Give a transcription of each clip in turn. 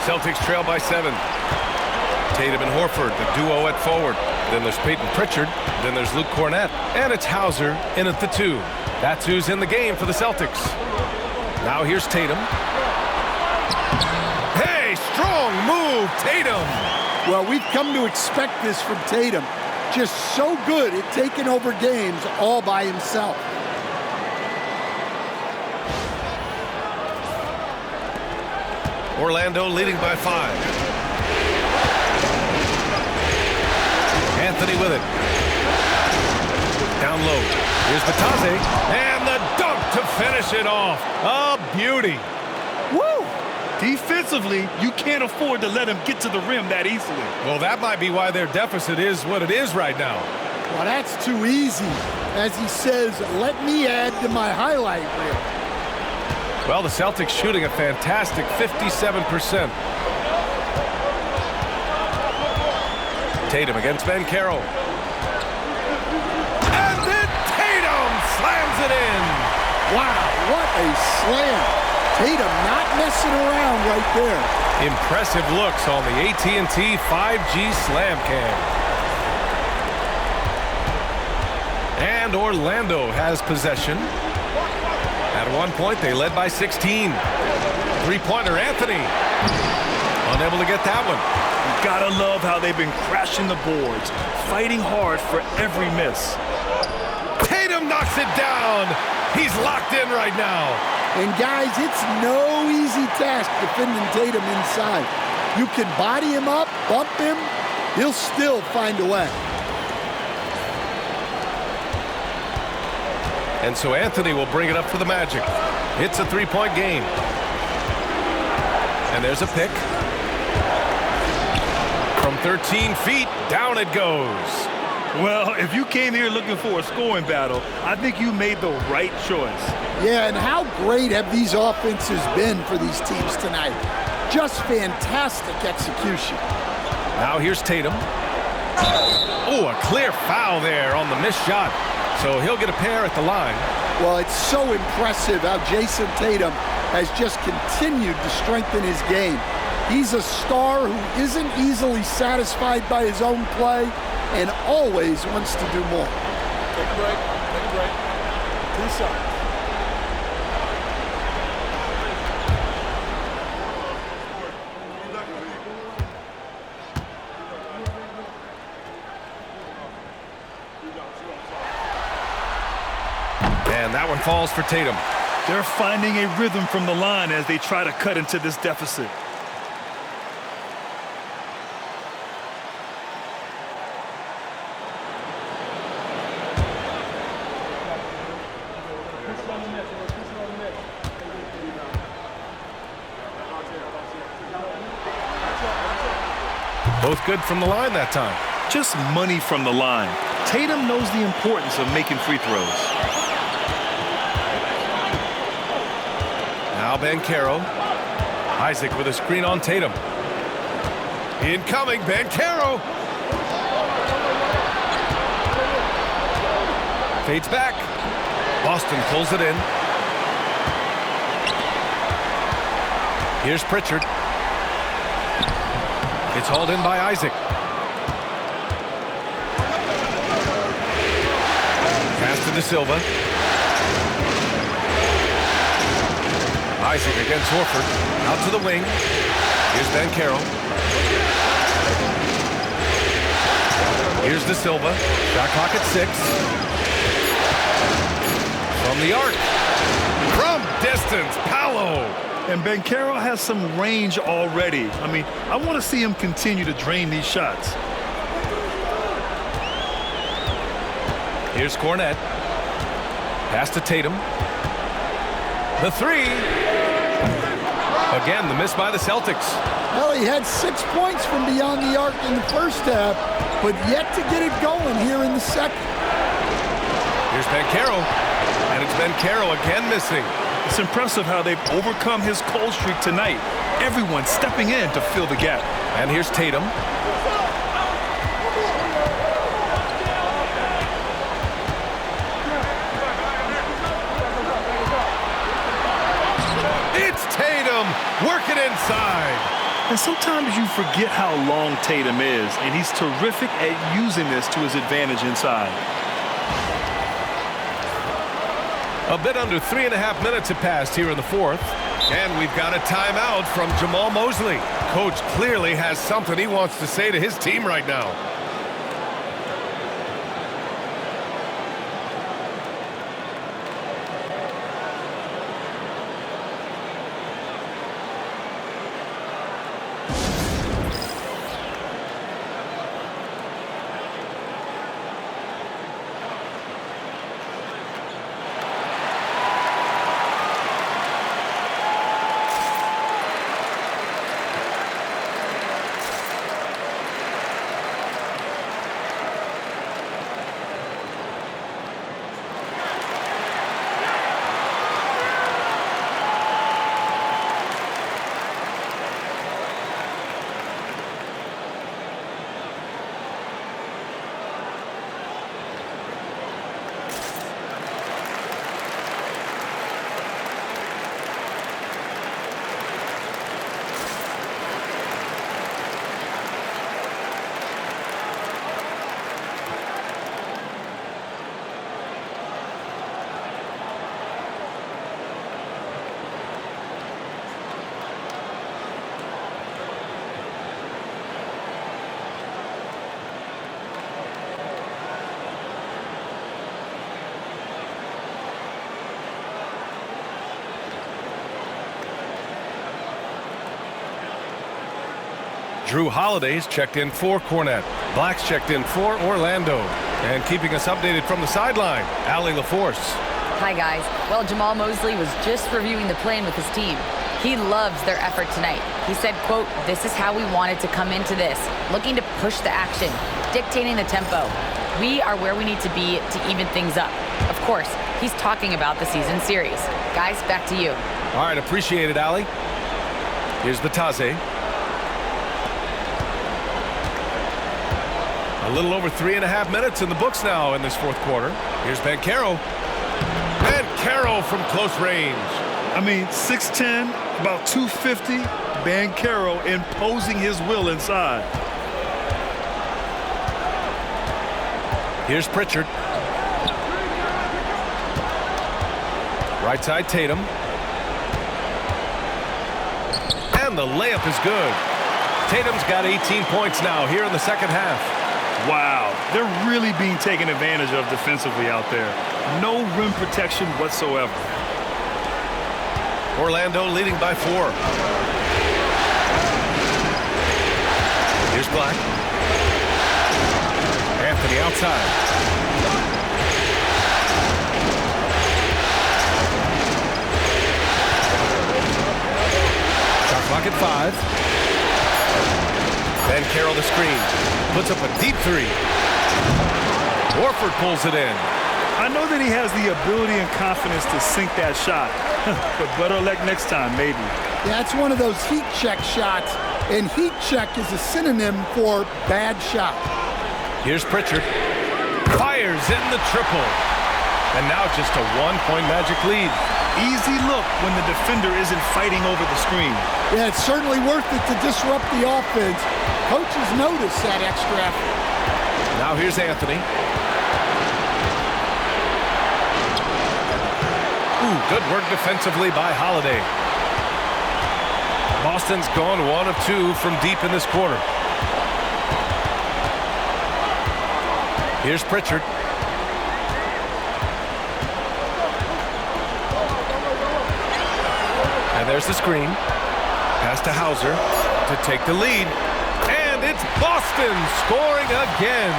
Celtics trail by 7. Tatum and Horford, the duo at forward. Then there's Peyton Pritchard. Then there's Luke Cornett. And it's Hauser in at the 2. That's who's in the game for the Celtics. Now here's Tatum. Hey, strong move, Tatum. Well, we've come to expect this from Tatum. Just so good at taking over games all by himself. Orlando leading by 5. Anthony with it. Down low. Here's Batase. And the dunk to finish it off. A beauty. Woo! Defensively, you can't afford to let him get to the rim that easily. Well, that might be why their deficit is what it is right now. Well, that's too easy. As he says, let me add to my highlight reel. Well, the Celtics shooting a fantastic 57%. Tatum against Banchero. And then Tatum slams it in. Wow, what a slam. Tatum not messing around right there. Impressive looks on the AT&T 5G Slam Cam. And Orlando has possession. At one point, they led by 16. Three-pointer, Anthony. Unable to get that one. You gotta love how they've been crashing the boards, fighting hard for every miss. Tatum knocks it down. He's locked in right now. And guys, it's no easy task defending Tatum inside. You can body him up, bump him, he'll still find a way. And so Anthony will bring it up for the Magic. It's a three-point game. And there's a pick. From 13 feet, down it goes. Well, if you came here looking for a scoring battle, I think you made the right choice. Yeah, and how great have these offenses been for these teams tonight? Just fantastic execution. Now here's Tatum. Oh, a clear foul there on the missed shot. So he'll get a pair at the line. Well, it's so impressive how Jason Tatum has just continued to strengthen his game. He's a star who isn't easily satisfied by his own play and always wants to do more. Take a break. Take a break. 2 shots. And that one falls for Tatum. They're finding a rhythm from the line as they try to cut into this deficit. Both good from the line that time. Just money from the line. Tatum knows the importance of making free throws. Now Banchero. Isaac with a screen on Tatum. Incoming, Banchero. Fades back. Boston pulls it in. Here's Pritchard. It's hauled in by Isaac. Pass to De Silva. Isaac against Horford. Out to the wing. Here's Banchero. Here's De Silva. Shot clock at 6. From the arc. From distance, Paolo. And Banchero has some range already. I mean, I want to see him continue to drain these shots. Here's Cornett. Pass to Tatum. The 3. Again, the miss by the Celtics. Well, he had 6 points from beyond the arc in the first half, but yet to get it going here in the second. Here's Banchero. And it's Banchero again missing. It's impressive how they've overcome his cold streak tonight. Everyone stepping in to fill the gap. And here's Tatum. It's Tatum working inside. And sometimes you forget how long Tatum is, and he's terrific at using this to his advantage inside. A bit under 3.5 minutes have passed here in the fourth. And we've got a timeout from Jamal Mosley. Coach clearly has something he wants to say to his team right now. Drew Holiday's checked in for Cornette. Black's checked in for Orlando. And keeping us updated from the sideline, Allie LaForce. Hi, guys. Well, Jamal Mosley was just reviewing the plan with his team. He loves their effort tonight. He said, quote, "This is how we wanted to come into this, looking to push the action, dictating the tempo. We are where we need to be to even things up." Of course, he's talking about the season series. Guys, back to you. All right, appreciate it, Allie. Here's the Taze. A little over 3.5 minutes in the books now in this fourth quarter. Here's Banchero. Banchero from close range. I mean, 6'10", about 250. Banchero imposing his will inside. Here's Pritchard. Right side, Tatum. And the layup is good. Tatum's got 18 points now here in the second half. Wow, they're really being taken advantage of defensively out there. No rim protection whatsoever. Orlando leading by 4. Here's Black. Anthony outside. Shot clock at 5. Banchero the screen. Puts up a deep 3. Horford pulls it in. I know that he has the ability and confidence to sink that shot. But better luck next time, maybe. Yeah, it's one of those heat check shots, and heat check is a synonym for bad shot. Here's Pritchard. Fires in the triple. And now just a 1-point Magic lead. Easy look when the defender isn't fighting over the screen. Yeah, it's certainly worth it to disrupt the offense. Coaches notice that extra effort. Now here's Anthony. Ooh, good work defensively by Holiday. Boston's gone 1 of 2 from deep in this quarter. Here's Pritchard. And there's the screen. Pass to Hauser to take the lead. And it's Boston scoring again.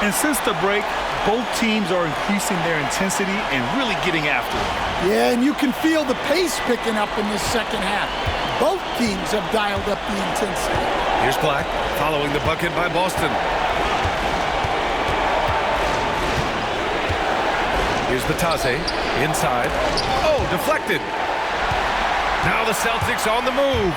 And since the break, both teams are increasing their intensity and really getting after it. Yeah, and you can feel the pace picking up in this second half. Both teams have dialed up the intensity. Here's Black following the bucket by Boston. Here's Batase inside. Oh, deflected. Now the Celtics on the move.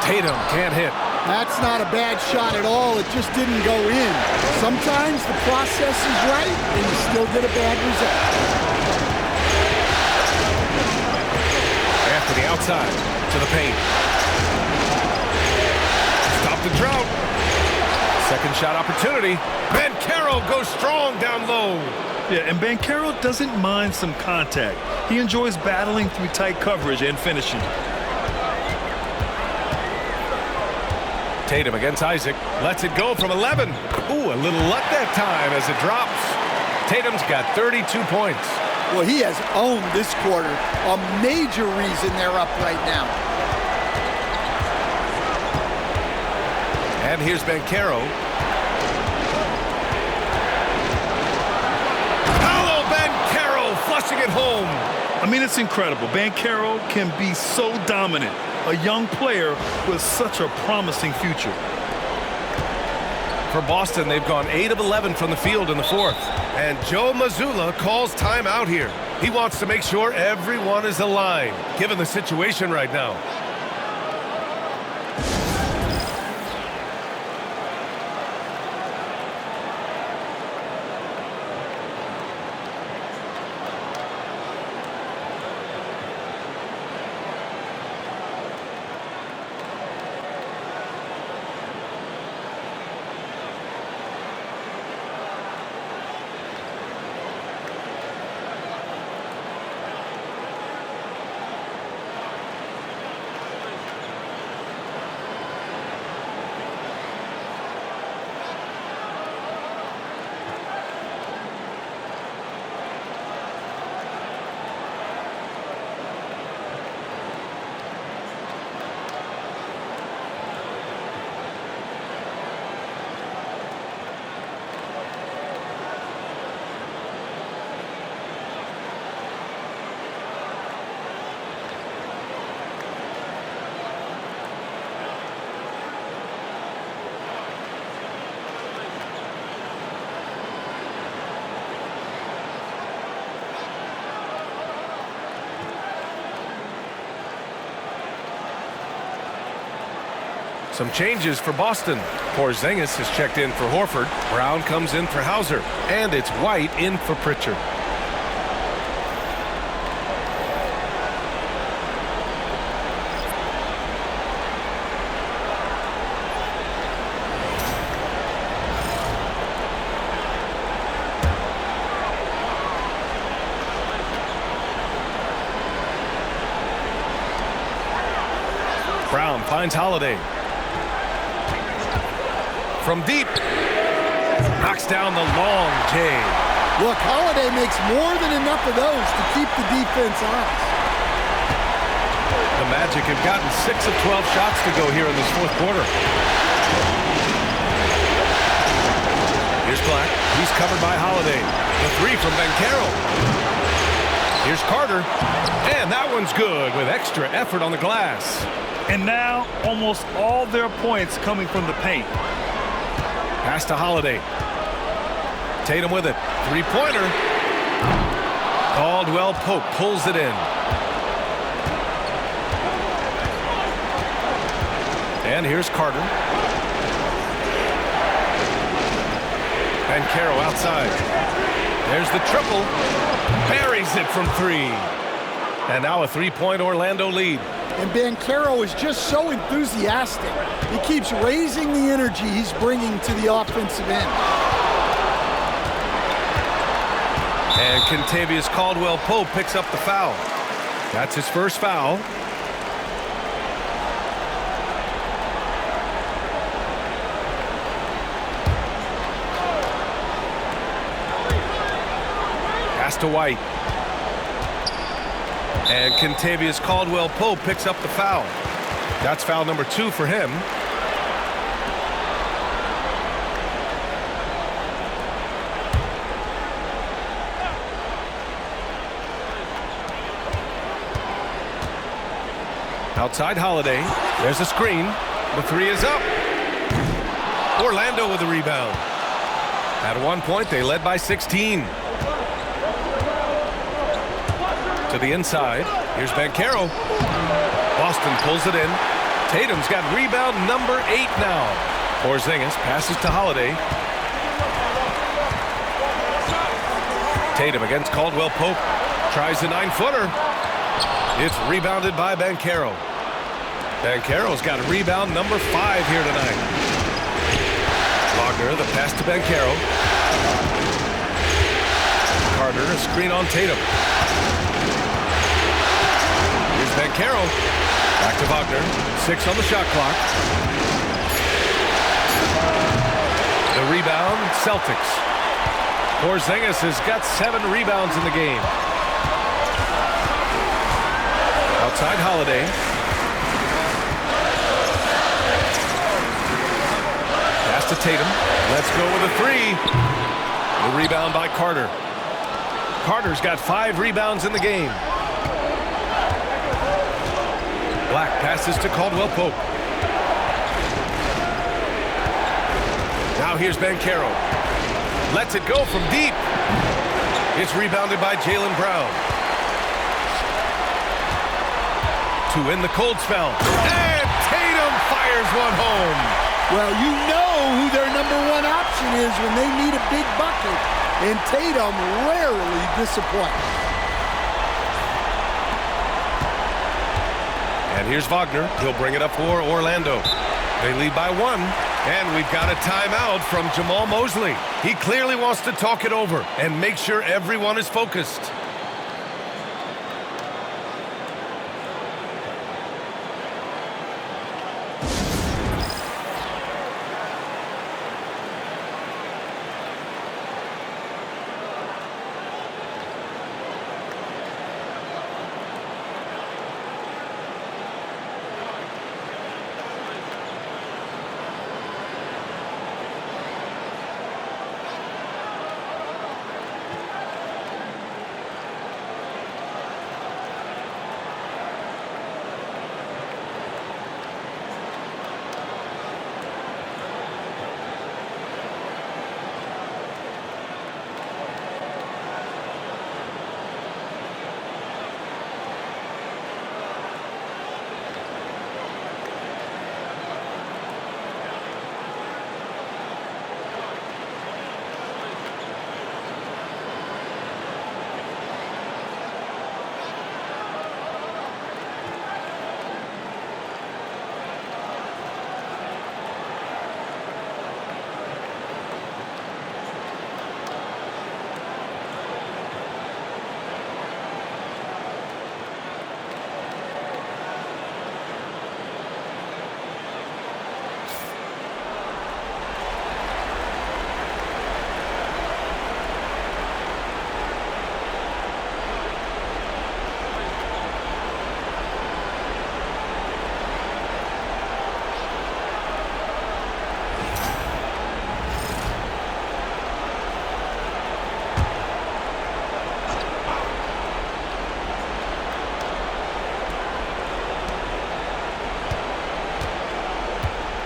Tatum can't hit. That's not a bad shot at all. It just didn't go in. Sometimes the process is right, and you still get a bad result. Anthony outside to the paint. the drought. Second shot opportunity. Banchero goes strong down low. Yeah, and Banchero doesn't mind some contact. He enjoys battling through tight coverage and finishing. Tatum against Isaac. Lets it go from 11. Ooh, a little luck that time as it drops. Tatum's got 32 points. Well, he has owned this quarter. A major reason they're up right now. And here's Banchero. Paolo Banchero flushing it home. I mean, it's incredible. Banchero can be so dominant. A young player with such a promising future. For Boston, they've gone 8 of 11 from the field in the fourth. And Joe Mazzulla calls timeout here. He wants to make sure everyone is aligned, given the situation right now. Some changes for Boston. Porzingis has checked in for Horford. Brown comes in for Hauser. And it's White in for Pritchard. Brown finds Holiday. From deep, knocks down the long J. Look, Holiday makes more than enough of those to keep the defense honest. The Magic have gotten 6 of 12 shots to go here in this fourth quarter. Here's Black. He's covered by Holiday. The three from Banchero. Here's Carter. And that one's good with extra effort on the glass. And now almost all their points coming from the paint. Pass to Holiday. Tatum with it. Three-pointer. Caldwell Pope pulls it in. And here's Carter. Banchero outside. There's the triple. Buries it from 3. And now a 3-point Orlando lead. And Banchero is just so enthusiastic. He keeps raising the energy he's bringing to the offensive end. And Kentavious Caldwell-Pope picks up the foul. That's his first foul. Pass to White. And Kentavious Caldwell-Pope picks up the foul. That's foul number 2 for him. Outside Holiday. There's a screen. The 3 is up. Orlando with the rebound. At one point, they led by 16. To the inside. Here's Banchero. Boston pulls it in. Tatum's got rebound number 8 now. Porzingis passes to Holiday. Tatum against Caldwell-Pope. Tries the 9-footer. It's rebounded by Banchero. Banchero's got rebound number 5 here tonight. Wagner, the pass to Banchero. Carter, a screen on Tatum. Here's Banchero. Back to Wagner. 6 on the shot clock. The rebound, Celtics. Porzingis has got 7 rebounds in the game. Outside Holiday. Pass to Tatum. Let's go with a 3. The rebound by Carter. Carter's got 5 rebounds in the game. Black passes to Caldwell Pope. Now here's Banchero. Lets it go from deep. It's rebounded by Jaylen Brown. To end the cold spell. And Tatum fires one home. Well, you know who their #1 option is when they need a big bucket. And Tatum rarely disappoints. And here's Wagner. He'll bring it up for Orlando. They lead by 1. And we've got a timeout from Jamal Mosley. He clearly wants to talk it over and make sure everyone is focused.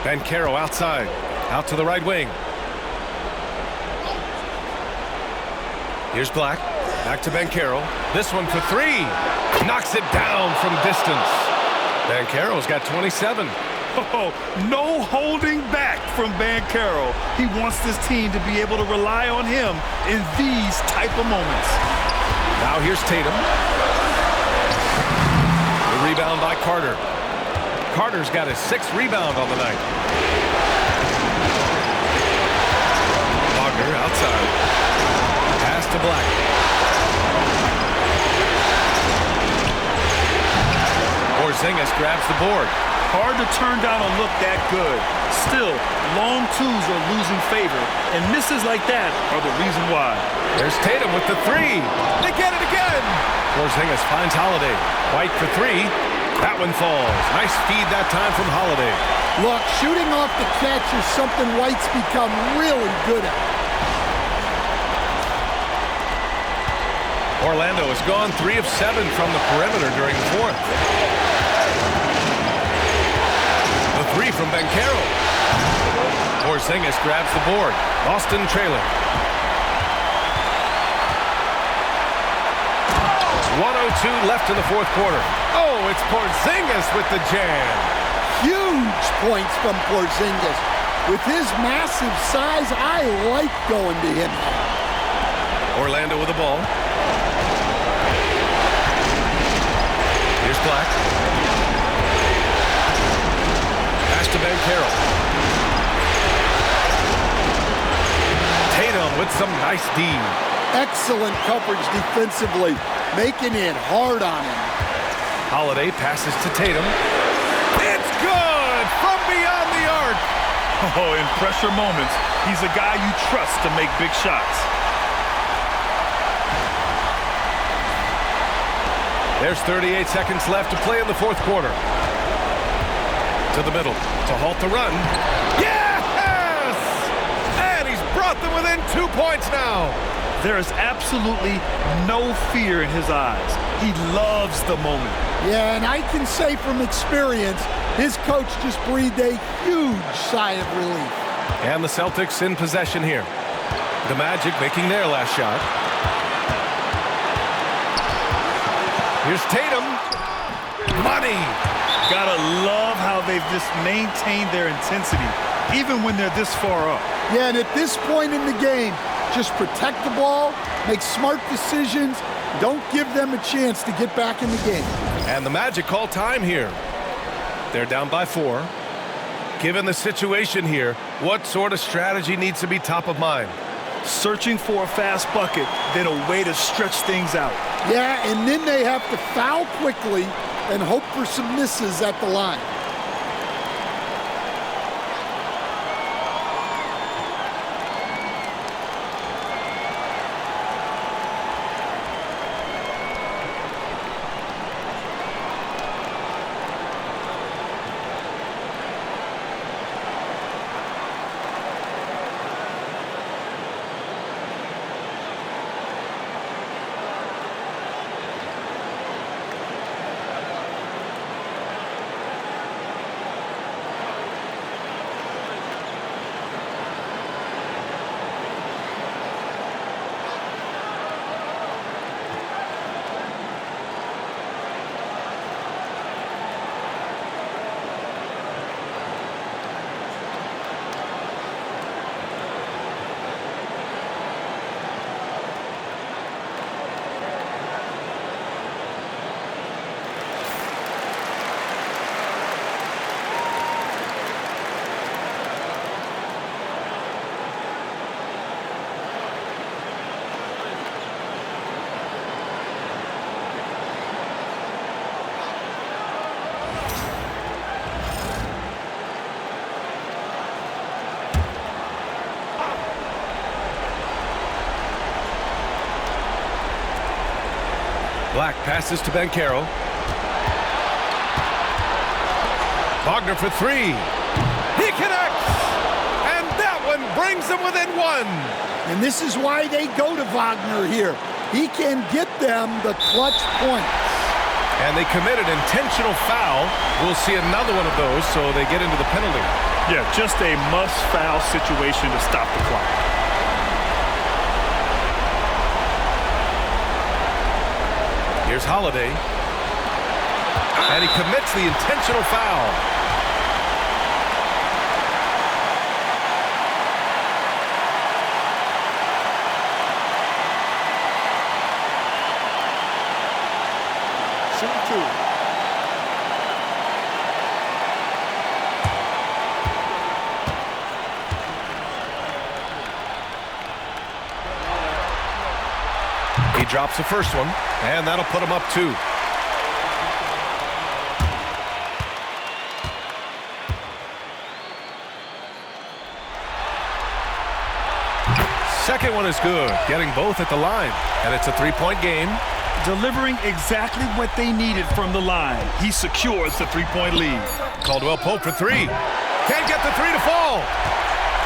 Banchero outside. Out to the right wing. Here's Black. Back to Banchero. This one for 3. Knocks it down from distance. Banchero's got 27. Oh, no holding back from Banchero. He wants this team to be able to rely on him in these type of moments. Now here's Tatum. The rebound by Carter. Carter's got his 6th rebound on the night. Wagner outside. Pass to Black. Porzingis grabs the board. Hard to turn down a look that good. Still, long twos are losing favor, and misses like that are the reason why. There's Tatum with the 3. They get it again. Porzingis finds Holiday. White for 3. That one falls. Nice feed that time from Holiday. Look, shooting off the catch is something White's become really good at. Orlando has gone 3 of 7 from the perimeter during the 4th. The 3 from Banchero. Porzingis grabs the board. Boston trailing. 1:02 left in the 4th quarter. Oh, it's Porzingis with the jam. Huge points from Porzingis. With his massive size, I like going to him. Orlando with the ball. Here's Black. to Banchero. Tatum with some nice D. Excellent coverage defensively, making it hard on him. Holiday passes to Tatum. It's good from beyond the arc. Oh, in pressure moments, he's a guy you trust to make big shots. There's 38 seconds left to play in the fourth quarter. To the middle to halt the run. Yes! And he's brought them within 2 points now. There is absolutely no fear in his eyes. He loves the moment. Yeah, and I can say from experience, his coach just breathed a huge sigh of relief. And the Celtics in possession here. The Magic making their last shot. Here's Tatum. Money. Gotta love how they've just maintained their intensity, even when they're this far up. Yeah, and at this point in the game, just protect the ball, make smart decisions, don't give them a chance to get back in the game. And the Magic call time here. They're down by 4. Given the situation here, what sort of strategy needs to be top of mind? Searching for a fast bucket, then a way to stretch things out. Yeah, and then they have to foul quickly and hope for some misses at the line. Black passes to Banchero. Wagner for 3. He connects! And that one brings them within 1. And this is why they go to Wagner here. He can get them the clutch points. And they committed intentional foul. We'll see another one of those, so they get into the penalty. Yeah, just a must-foul situation to stop the clock. Here's Holiday. And he commits the intentional foul. Shoot 2. He drops the first one, and that'll put him up 2. Second one is good, getting both at the line, and it's a 3-point game. Delivering exactly what they needed from the line. He secures the 3-point lead. Caldwell Pope for 3. Can't get the 3 to fall.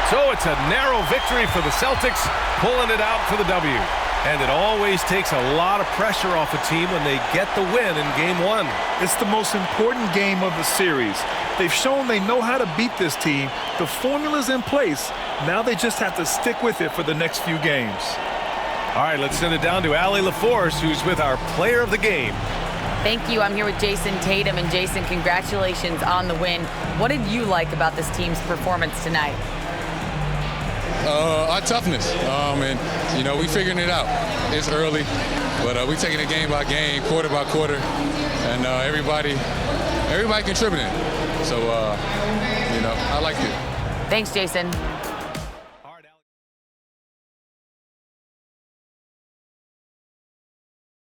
So it's a narrow victory for the Celtics, pulling it out for the W. And it always takes a lot of pressure off a team when they get the win in Game 1. It's the most important game of the series. They've shown they know how to beat this team. The formula's in place. Now they just have to stick with it for the next few games. All right, let's send it down to Allie LaForce, who's with our player of the game. Thank you. I'm here with Jason Tatum. And Jason, congratulations on the win. What did you like about this team's performance tonight? Our toughness. And, we figuring it out. It's early. But we're taking it game by game, quarter by quarter, and everybody contributing. So, I like it. Thanks, Jason.